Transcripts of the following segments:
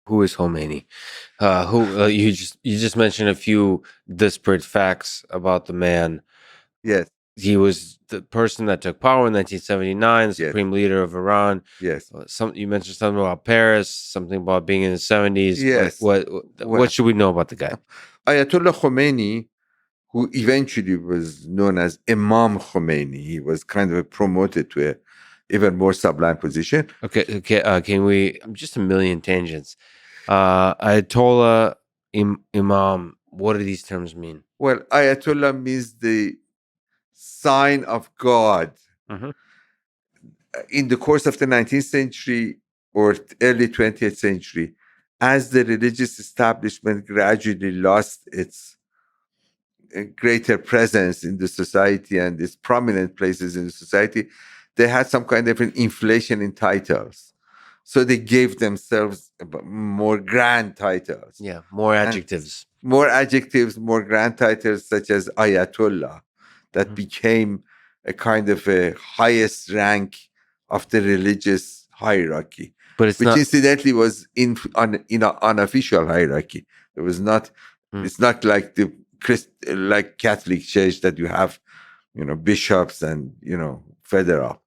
Who is Khomeini? Who you just mentioned a few disparate facts about the man. Yes, He was the person that took power in 1979, the yes, supreme leader of Iran. yes, You mentioned something about Paris, something about being in the 70s. yes. What Well, should we know about the guy? Ayatollah Khomeini, who eventually was known as Imam Khomeini, he was kind of promoted to a even more sublime position. Okay. Can we? Just a million tangents. Ayatollah, Imam. What do these terms mean? Well, Ayatollah means the sign of God. Mm-hmm. In the course of the 19th century or early 20th century, as the religious establishment gradually lost its greater presence in the society and its prominent places in the society, they had some kind of an inflation in titles. So they gave themselves more grand titles. Yeah, more adjectives. More adjectives, more grand titles such as Ayatollah, that Mhm. became a kind of a highest rank of the religious hierarchy, But it's which not. incidentally was in an unofficial hierarchy. It was not. It's not like the like Catholic Church that you have, bishops and federal.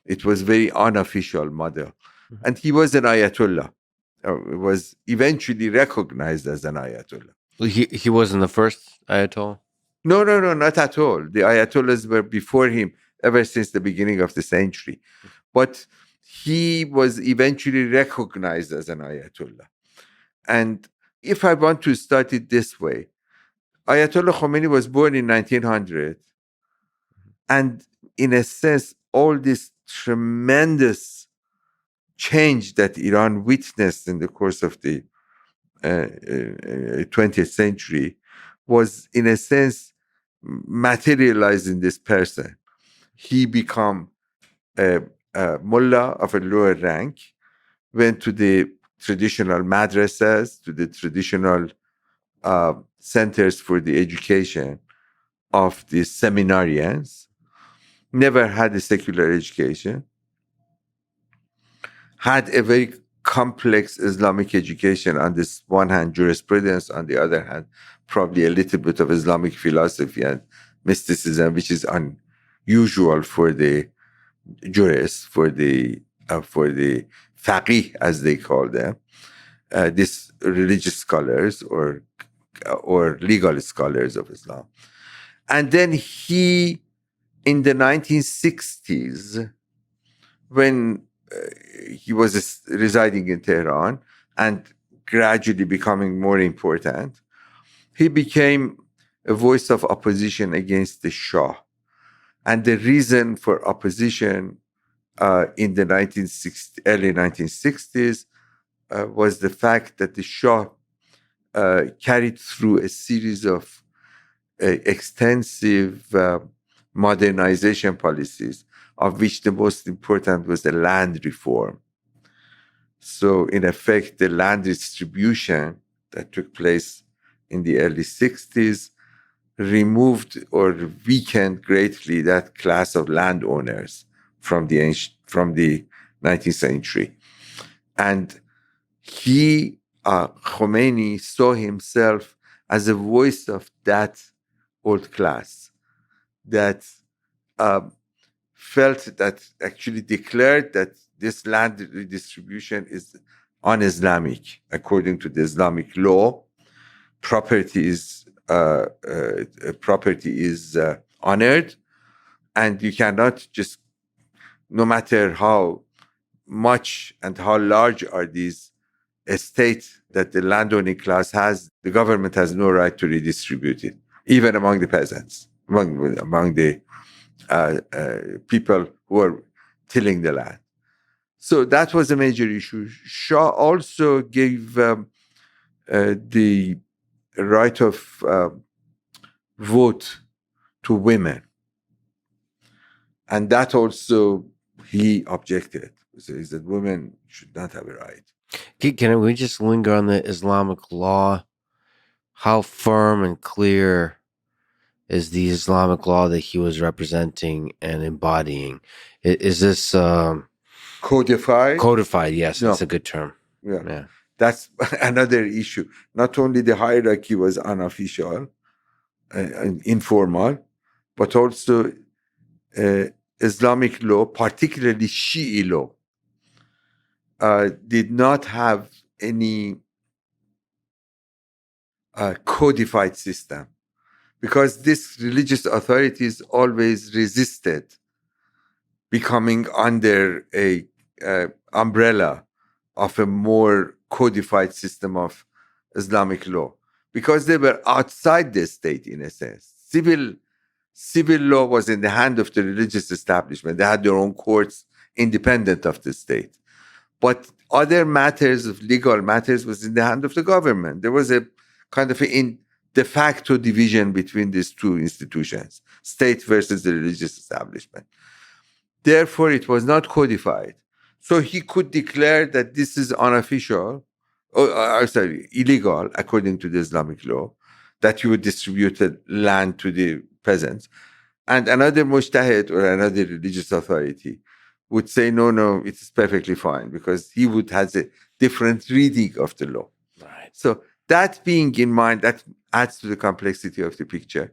It was very unofficial model, and he was an Ayatollah. Was eventually recognized as an Ayatollah. He wasn't the first Ayatollah. No, not at all. The Ayatollahs were before him ever since the beginning of the century. But he was eventually recognized as an Ayatollah. And if I want to start it this way, Ayatollah Khomeini was born in 1900. And in a sense, all this tremendous change that Iran witnessed in the course of the 20th century was, in a sense, materialized in this person. He became a mullah of a lower rank, went to the traditional madrasas, to the traditional centers for the education of the seminarians, never had a secular education, had a very complex Islamic education, on this one hand jurisprudence, on the other hand probably a little bit of Islamic philosophy and mysticism, which is unusual for the jurists, for the faqih, as they call them, these religious scholars or legal scholars of Islam. And then he, in the 1960s, when he was residing in Tehran and gradually becoming more important, he became a voice of opposition against the Shah. And the reason for opposition in the early 1960s was the fact that the Shah carried through a series of extensive modernization policies, of which the most important was the land reform. So, in effect, the land distribution that took place in the early 60s removed or weakened greatly that class of landowners from the 19th century. And he, Khomeini, saw himself as a voice of that old class that felt that, actually declared that this land redistribution is un-Islamic. According to the Islamic law, property is honored, and you cannot just, no matter how much and how large are these estates that the landowning class has, the government has no right to redistribute it, even among the peasants, among the people who are tilling the land. So that was a major issue. Shah also gave the right of vote to women. And that also he objected. He says that women should not have a right. Can we just linger on the Islamic law? How firm and clear is the Islamic law that he was representing and embodying? Is this Codified? Codified, yes, No. that's a good term. Yeah. That's another issue. Not only the hierarchy was unofficial and informal, but also Islamic law, particularly Shi'i law, did not have any codified system, because these religious authorities always resisted becoming under a umbrella of a more codified system of Islamic law, because they were outside the state in a sense. Civil law was in the hand of the religious establishment. They had their own courts independent of the state. But other matters of legal matters was in the hand of the government. There was a kind of a de facto division between these two institutions, state versus the religious establishment. Therefore, it was not codified. So he could declare that this is unofficial, illegal, according to the Islamic law, that you would distribute the land to the peasants. And another mujtahid or another religious authority would say, no, it's perfectly fine, because he would have a different reading of the law. Right. So that being in mind, that adds to the complexity of the picture.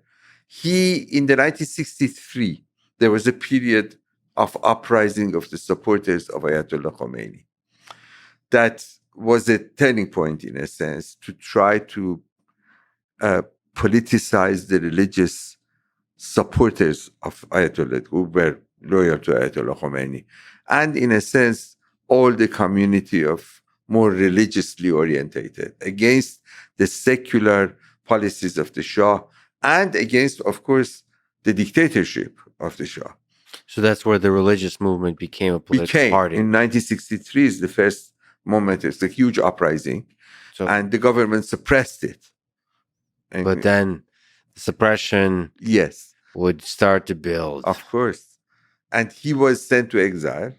In the 1963, there was a period of uprising of the supporters of Ayatollah Khomeini. That was a turning point, in a sense, to try to politicize the religious supporters of Ayatollah, who were loyal to Ayatollah Khomeini, and in a sense, all the community of more religiously orientated, against the secular policies of the Shah, and against, of course, the dictatorship of the Shah. So that's where the religious movement became a political party. In 1963 is the first moment. It's a huge uprising, and the government suppressed it. But then suppression would start to build. Of course. And he was sent to exile.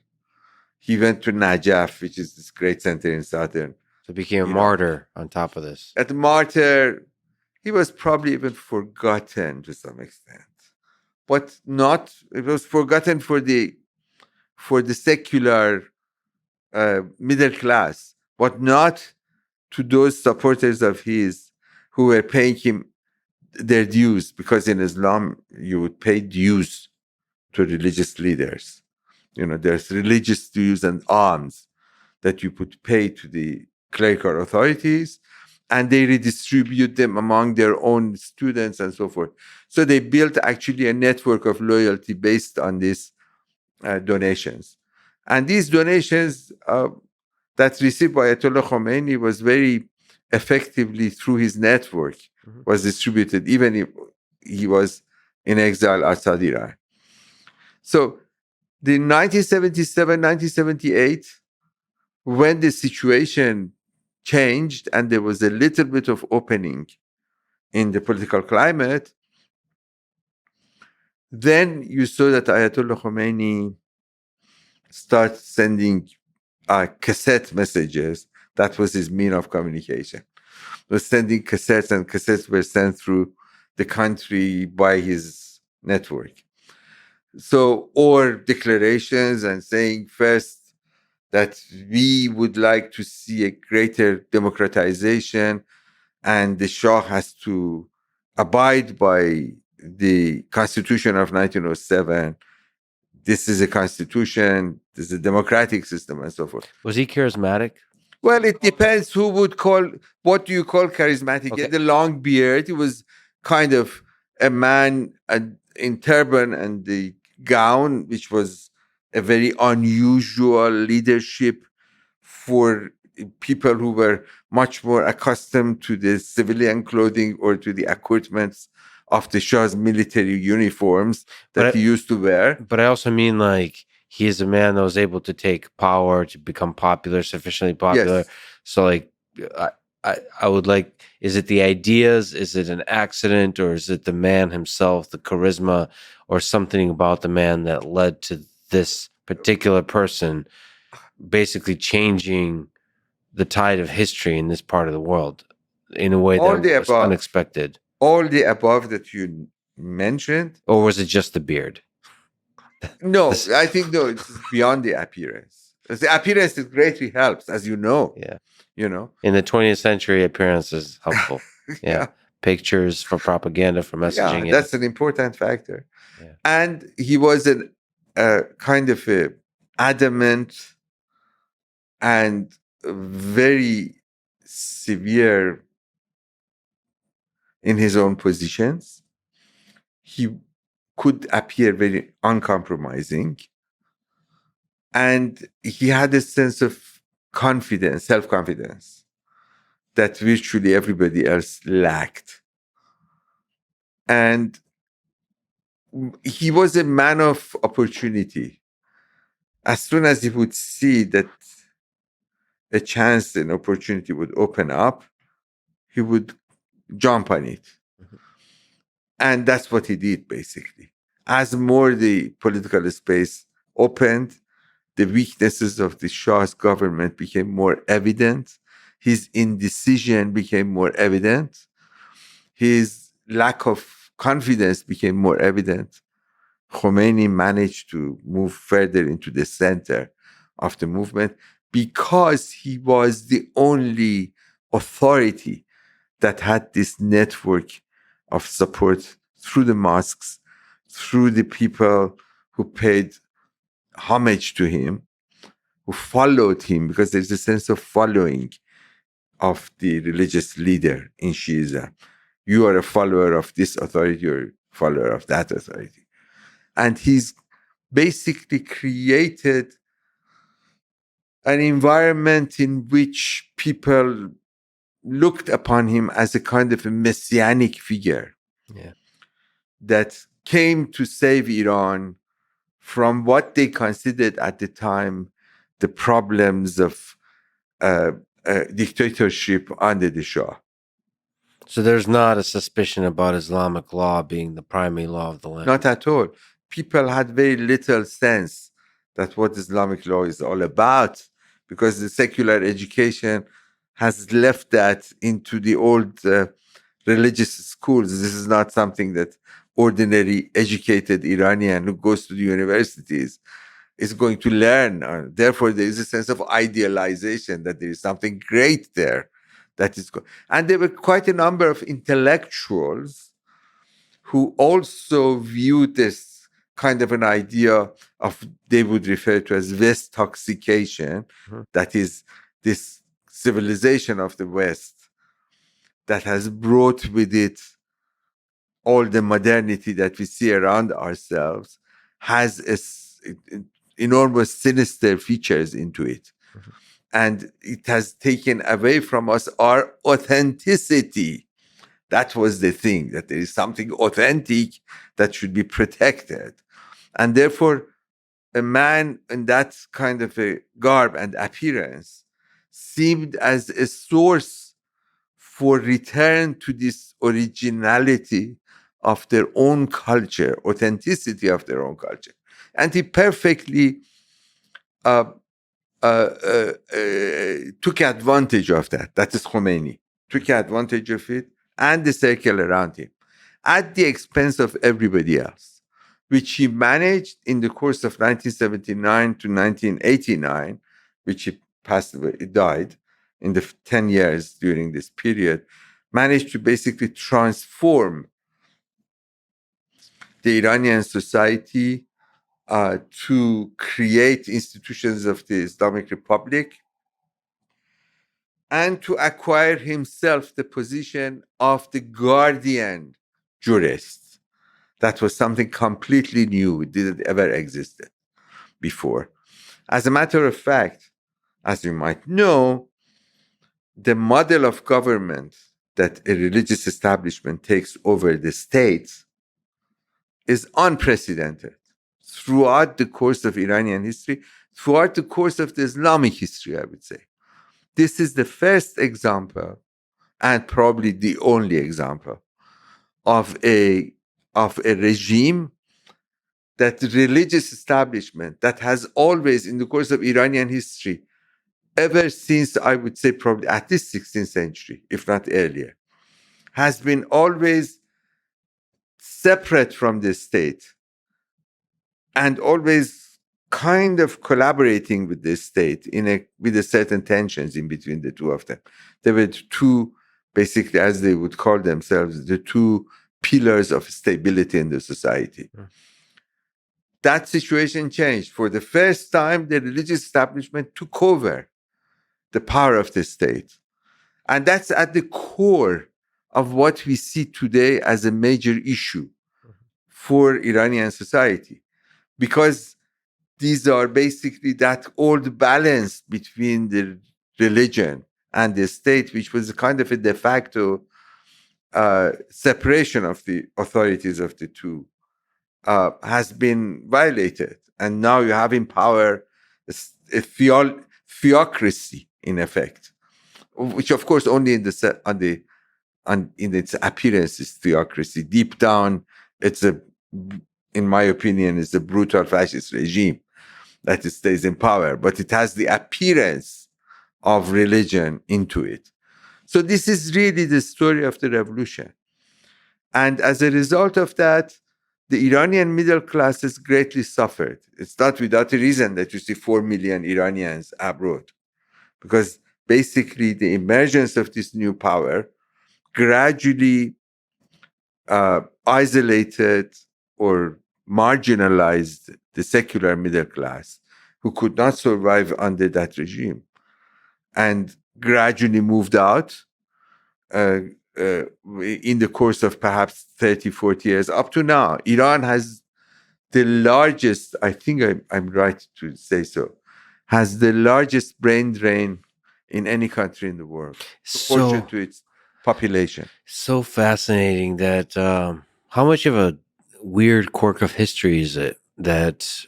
He went to Najaf, which is this great center in southern. So became a martyr on top of this. At the martyr, he was probably even forgotten to some extent. But not, it was forgotten for the secular middle class, but not to those supporters of his who were paying him their dues, because in Islam, you would pay dues to religious leaders. There's religious dues and alms that you would pay to the clerical authorities, and they redistribute them among their own students and so forth. So they built actually a network of loyalty based on these donations. And these donations that received by Ayatollah Khomeini was very effectively through his network was distributed, even if he was in exile outside Iran. So the 1977, 1978, when the situation changed and there was a little bit of opening in the political climate, then you saw that Ayatollah Khomeini started sending cassette messages. That was his mean of communication. He was sending cassettes, and cassettes were sent through the country by his network. So, or declarations and saying first that we would like to see a greater democratization, and the Shah has to abide by the Constitution of 1907. This is a constitution, this is a democratic system, and so forth. Was he charismatic? Well, it depends what do you call charismatic? Okay. He had a long beard. He was kind of a man in turban and the gown, which was a very unusual leadership for people who were much more accustomed to the civilian clothing or to the accoutrements of the Shah's military uniforms that he used to wear. But I also mean, like, he is a man that was able to take power, to become popular, sufficiently popular. Yes. So, like, I would like, is it the ideas? Is it an accident? Or is it the man himself, the charisma, or something about the man that led to this particular person basically changing the tide of history in this part of the world in a way that was unexpected? All the above that you mentioned. Or was it just the beard? No, I think, no, it's beyond the appearance. The appearance greatly helps, as you know. Yeah. You know. In the 20th century, appearance is helpful. Yeah. Pictures for propaganda, for messaging. Yeah. That's an important factor. Yeah. And he was a kind of a adamant and very severe in his own positions. He could appear very uncompromising. And he had a sense of confidence, self-confidence, that virtually everybody else lacked. And he was a man of opportunity. As soon as he would see that a chance, an opportunity would open up, he would jump on it. Mhm. And that's what he did, basically. As more the political space opened, the weaknesses of the Shah's government became more evident. His indecision became more evident. His lack of confidence became more evident. Khomeini managed to move further into the center of the movement because he was the only authority that had this network of support through the mosques, through the people who paid homage to him, who followed him, because there's a sense of following of the religious leader in Shiism. You are a follower of this authority, you're a follower of that authority. And he's basically created an environment in which people looked upon him as a kind of a messianic figure. Yeah. That came to save Iran from what they considered at the time the problems of dictatorship under the Shah. So there's not a suspicion about Islamic law being the primary law of the land. Not at all. People had very little sense that what Islamic law is all about, because the secular education has left that into the old religious schools. This is not something that ordinary educated Iranian who goes to the universities is going to learn. Therefore, there is a sense of idealization that there is something great there. That is and there were quite a number of intellectuals who also viewed this kind of an idea of, they would refer to as West-toxication, that is this civilization of the West that has brought with it all the modernity that we see around ourselves, has enormous sinister features into it. And it has taken away from us our authenticity. That was the thing, that there is something authentic that should be protected. And therefore, a man in that kind of a garb and appearance seemed as a source for return to this originality of their own culture, authenticity of their own culture. And he perfectly took advantage of that. That is Khomeini. Took advantage of it and the circle around him at the expense of everybody else, which he managed in the course of 1979 to 1989, which he passed away, he died in the 10 years during this period, managed to basically transform the Iranian society to create institutions of the Islamic Republic, and to acquire himself the position of the guardian jurist. That was something completely new. It didn't ever exist before. As a matter of fact, as you might know, the model of government that a religious establishment takes over the state is unprecedented throughout the course of Iranian history, throughout the course of the Islamic history, I would say. This is the first example, and probably the only example, of a regime, that religious establishment that has always, in the course of Iranian history, ever since, I would say probably at least 16th century, if not earlier, has been always separate from the state and always kind of collaborating with the state with a certain tensions in between the two of them. They were two, basically, as they would call themselves, the two pillars of stability in the society. That situation changed. For the first time, the religious establishment took over the power of the state. And that's at the core of what we see today as a major issue for Iranian society. Because these are basically that old balance between the religion and the state, which was a kind of a de facto separation of the authorities of the two, has been violated. And now you have in power a theocracy, in effect, which of course only in its appearance is theocracy. Deep down, in my opinion, it's a brutal fascist regime that it stays in power, but it has the appearance of religion into it. So this is really the story of the revolution. And as a result of that, the Iranian middle class has greatly suffered. It's not without a reason that you see 4 million Iranians abroad, because basically the emergence of this new power gradually isolated or marginalized the secular middle class, who could not survive under that regime, and gradually moved out in the course of perhaps 30, 40 years. Up to now, Iran has the largest, I think I'm right to say so, has the largest brain drain in any country in the world, proportion to its population. So fascinating that how much of a weird quirk of history is it that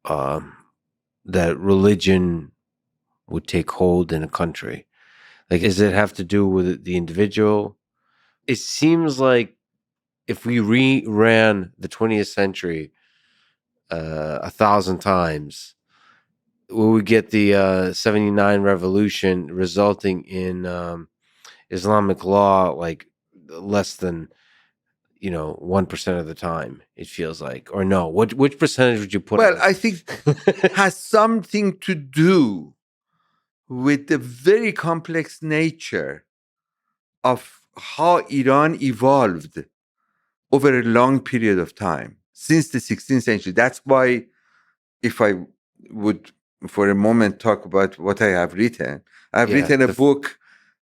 that religion would take hold in a country? Like, does it have to do with the individual? It seems like if we ran the 20th century 1,000 times, we would get the 79 revolution resulting in Islamic law like less than 1% of the time, it feels like. Or no, which percentage would you put? Well, I think has something to do with the very complex nature of how Iran evolved over a long period of time since the 16th century. That's why, if I would for a moment talk about what I have written, I've written a book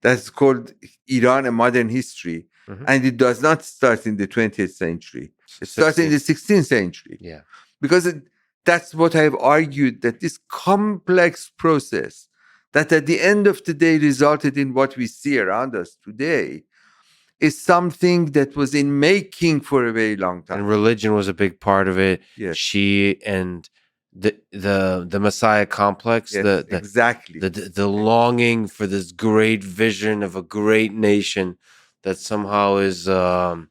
that's called Iran, A Modern History. Mm-hmm. And it does not start in the 20th century. It starts in the 16th century. Yeah. Because that's what I've argued, that this complex process that at the end of the day resulted in what we see around us today is something that was in making for a very long time. And religion was a big part of it. Yes. She and the Messiah complex, yes, exactly. The longing for this great vision of a great nation that somehow is the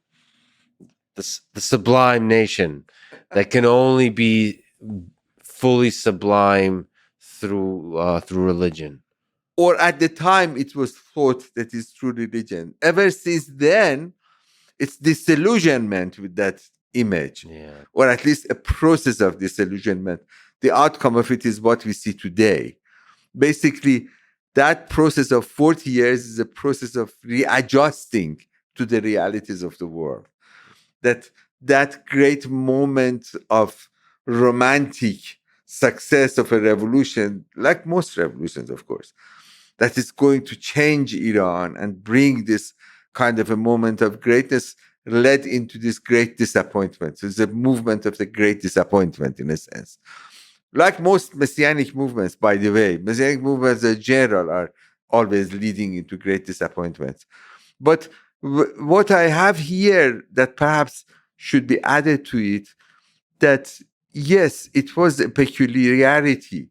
sublime nation that can only be fully sublime through religion. Or at the time, it was thought that it's through religion. Ever since then, it's disillusionment with that image, or at least a process of disillusionment. The outcome of it is what we see today. Basically, that process of 40 years is a process of readjusting to the realities of the world. That great moment of romantic success of a revolution, like most revolutions, of course, that is going to change Iran and bring this kind of a moment of greatness, led into this great disappointment. So it's a movement of the great disappointment, in a sense. Like most Messianic movements, by the way, Messianic movements in general are always leading into great disappointments. But what I have here that perhaps should be added to it, that yes, it was a peculiarity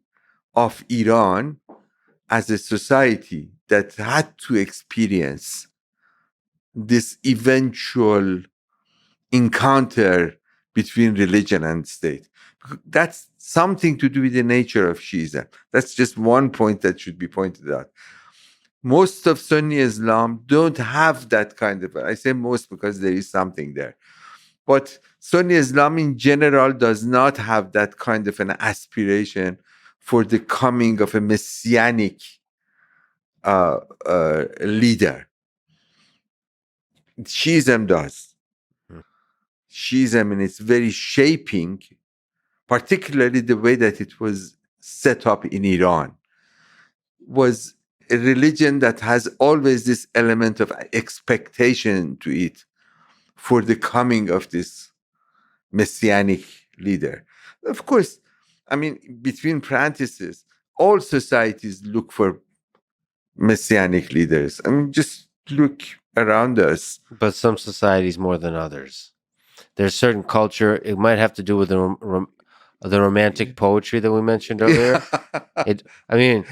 of Iran as a society that had to experience this eventual encounter between religion and state. That's something to do with the nature of Shiism. That's just one point that should be pointed out. Most of Sunni Islam don't have that kind of, I say most because there is something there, but Sunni Islam in general does not have that kind of an aspiration for the coming of a messianic leader. Shiism does. Shiism in its very shaping, particularly the way that it was set up in Iran, was a religion that has always this element of expectation to it for the coming of this messianic leader. Of course, I mean, between parentheses, all societies look for messianic leaders. I mean, just look around us. But some societies more than others. There's certain culture. It might have to do with the romantic poetry that we mentioned earlier. I mean,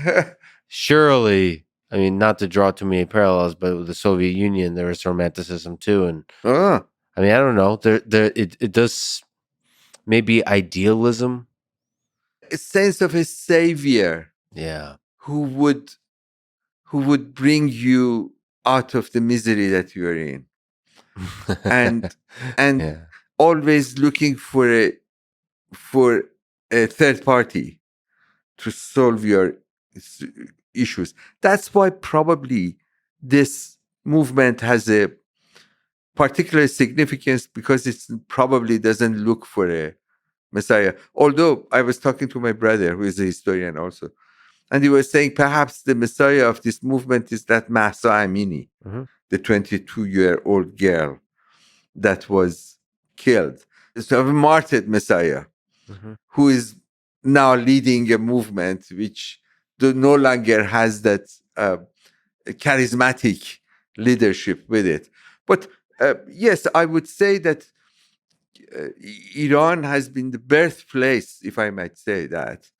surely, I mean, not to draw too many parallels, but with the Soviet Union, there is romanticism too, and Ah, I mean, I don't know. It does maybe idealism. a sense of a savior Yeah. who would bring you out of the misery that you are in, and yeah. always looking for a third party to solve your issues. That's why probably this movement has a particular significance, because it probably doesn't look for a messiah. Although I was talking to my brother, who is a historian also, and he was saying perhaps the messiah of this movement is that Mahsa Amini, Mhm. the 22-year-old girl that was killed. So a martyred messiah Mhm. who is now leading a movement which no longer has that charismatic leadership with it. But yes, I would say that Iran has been the birthplace, if I might say that,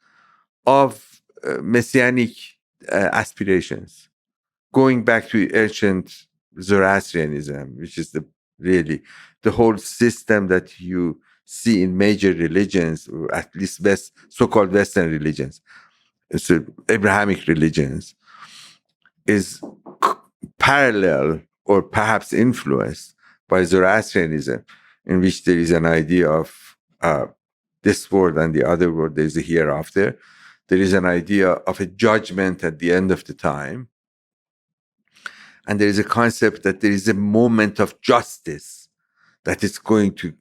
of messianic aspirations, going back to ancient Zoroastrianism, which is really the whole system that you see in major religions, or at least so-called Western religions, so Abrahamic religions, is parallel or perhaps influenced by Zoroastrianism, in which there is an idea of this world and the other world. There is a hereafter. There is an idea of a judgment at the end of the time. And there is a concept that there is a moment of justice that is going to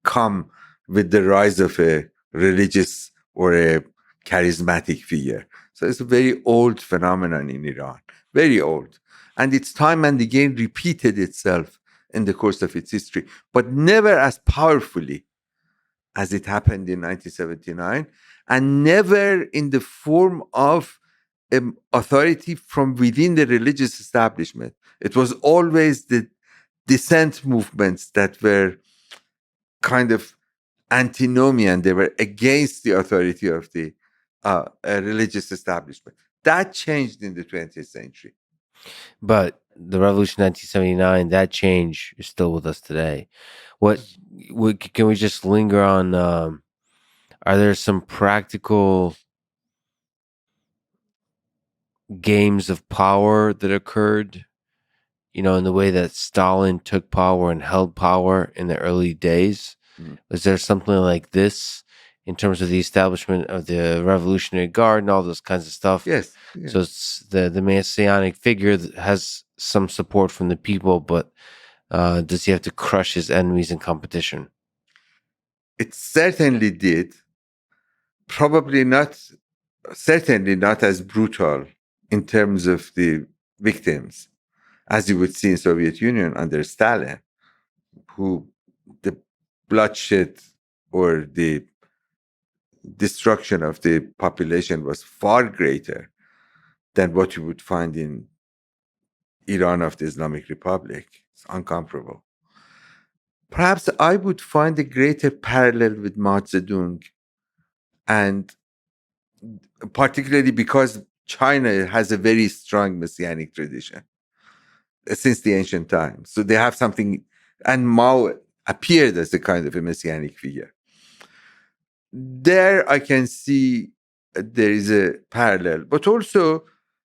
come with the rise of a religious or a charismatic figure. So it's a very old phenomenon in Iran, very old. And it's time and again repeated itself in the course of its history, but never as powerfully as it happened in 1979, and never in the form of authority from within the religious establishment. It was always the dissent movements that were kind of antinomian. They were against the authority of the religious establishment. That changed in the 20th century. But the revolution 1979, that change is still with us today. What can we just linger on? Are there some practical games of power that occurred? You know, in the way that Stalin took power and held power in the early days. Mm. Was there something like this in terms of the establishment of the Revolutionary Guard and all those kinds of stuff? Yes. Yeah. So it's the Messianic figure that has some support from the people, but does he have to crush his enemies in competition? It certainly did. Probably not, certainly not as brutal in terms of the victims as you would see in Soviet Union under Stalin, who the bloodshed or the destruction of the population was far greater than what you would find in Iran of the Islamic Republic. It's incomparable. Perhaps I would find a greater parallel with Mao Zedong, and particularly because China has a very strong messianic tradition since the ancient times. So they have something, and Mao appeared as a kind of a messianic figure. There I can see there is a parallel, but also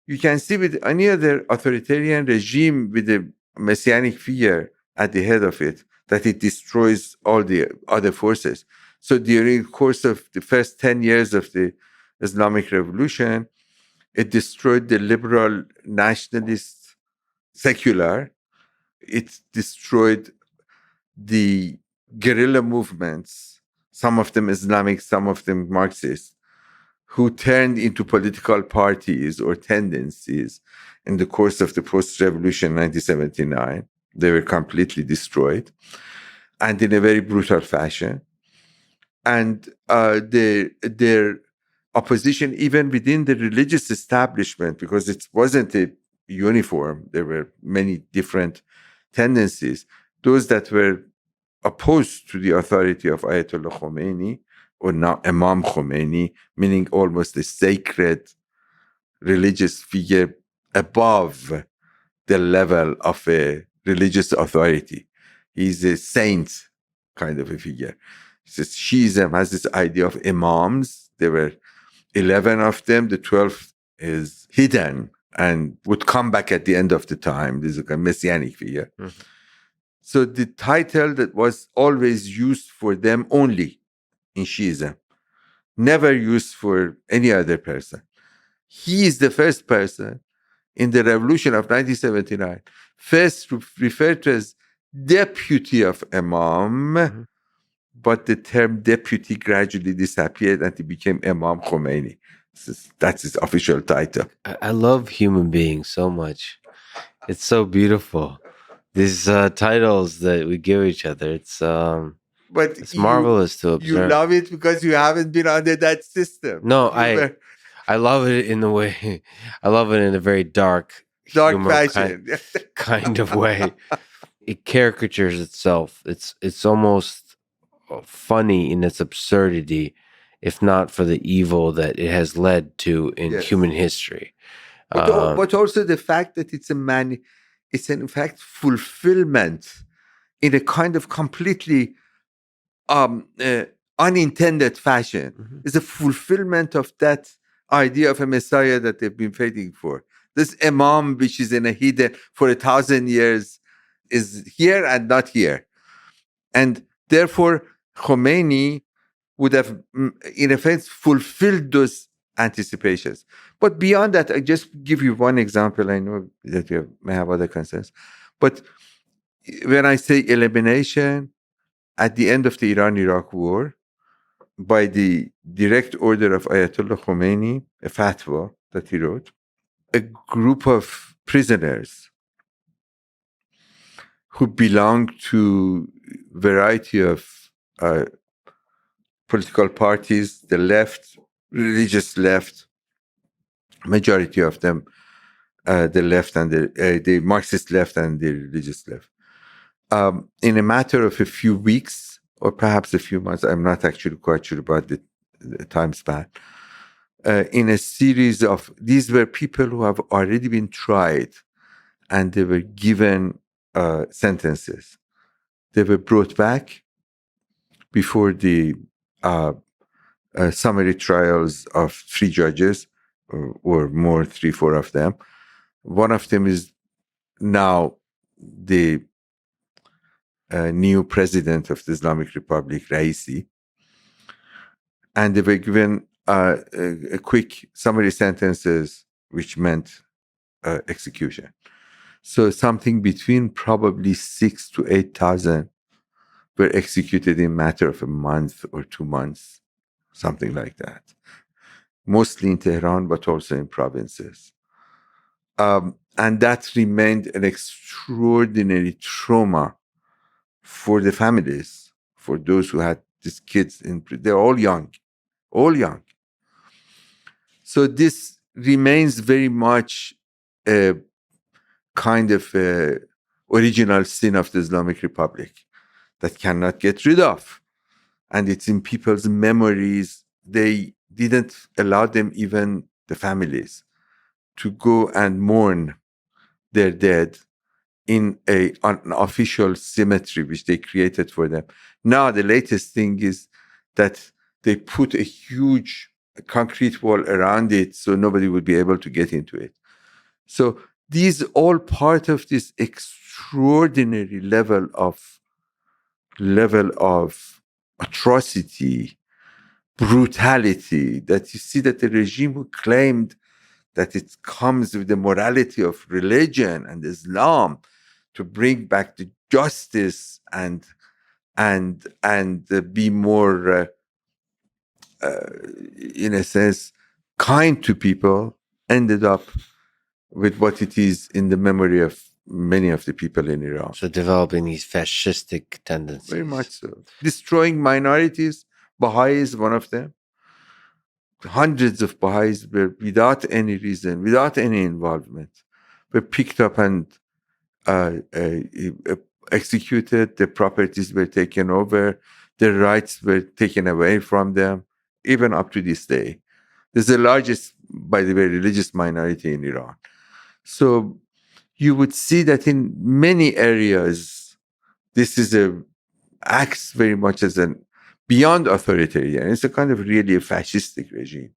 you can see with any other authoritarian regime with a messianic figure at the head of it, that it destroys all the other forces. So during the course of the first 10 years of the Islamic Revolution, it destroyed the liberal, nationalist, secular. It destroyed the guerrilla movements, some of them Islamic, some of them Marxist, who turned into political parties or tendencies in the course of the post-revolution 1979. They were completely destroyed, and in a very brutal fashion. And their opposition, even within the religious establishment, because it wasn't a uniform, there were many different tendencies. Those that were opposed to the authority of Ayatollah Khomeini, or now Imam Khomeini, meaning almost a sacred religious figure above the level of a religious authority. He's a saint kind of a figure. Shiism has this idea of imams. There were 11 of them. The 12th is hidden and would come back at the end of the time. This is a Messianic figure. Mm-hmm. So the title that was always used for them only in Shiism, never used for any other person. He is the first person in the revolution of 1979, first referred to as deputy of Imam, mm-hmm. but the term deputy gradually disappeared and it became Imam Khomeini. That's his official title. I love human beings so much. It's so beautiful. These titles that we give each other, it's marvelous to observe. You love it because you haven't been under that system. No, I love it in the way. I love it in a very dark fashion, kind of way. It caricatures itself. It's almost funny in its absurdity, if not for the evil that it has led to in human history. But also the fact that it's in fact fulfillment in a kind of completely unintended fashion. Mm-hmm. It's a fulfillment of that idea of a Messiah that they've been waiting for. This Imam, which is in a hidden for 1,000 years, is here and not here. And therefore, Khomeini would have, in effect, fulfilled those anticipations. But beyond that, I just give you one example. I know that you may have other concerns. But when I say elimination, at the end of the Iran-Iraq war, by the direct order of Ayatollah Khomeini, a fatwa that he wrote, a group of prisoners who belonged to a variety of political parties, the left, religious left, majority of them, the left and the Marxist left and the religious left. In a matter of a few weeks, or perhaps a few months, I'm not actually quite sure about the time span, in a series of, these were people who have already been tried and they were given sentences. They were brought back before the summary trials of 3 judges, or more, 3-4 of them. One of them is now the new president of the Islamic Republic, Raisi. And they were given a quick summary sentences, which meant execution. So something between probably 6,000 to 8,000 were executed in a matter of a month or 2 months, something like that. Mostly in Tehran, but also in provinces. And that remained an extraordinary trauma for the families, for those who had these kids they're all young. So this remains very much a kind of original sin of the Islamic Republic that cannot get rid of. And it's in people's memories. They didn't allow them, even the families, to go and mourn their dead in an official cemetery which they created for them. Now the latest thing is that they put a huge concrete wall around it so nobody would be able to get into it. So these all part of this extraordinary level of level of atrocity, brutality, that you see that the regime who claimed that it comes with the morality of religion and Islam to bring back the justice and be more, in a sense, kind to people, ended up with what it is in the memory of many of the people in Iran. So developing these fascistic tendencies. Very much so. Destroying minorities. Baha'i is one of them. Hundreds of Baha'is were, without any reason, without any involvement, were picked up and executed. Their properties were taken over. Their rights were taken away from them, even up to this day. There's the largest, by the way, religious minority in Iran. So you would see that in many areas, this is acts very much as an beyond authoritarian. It's a kind of really a fascistic regime.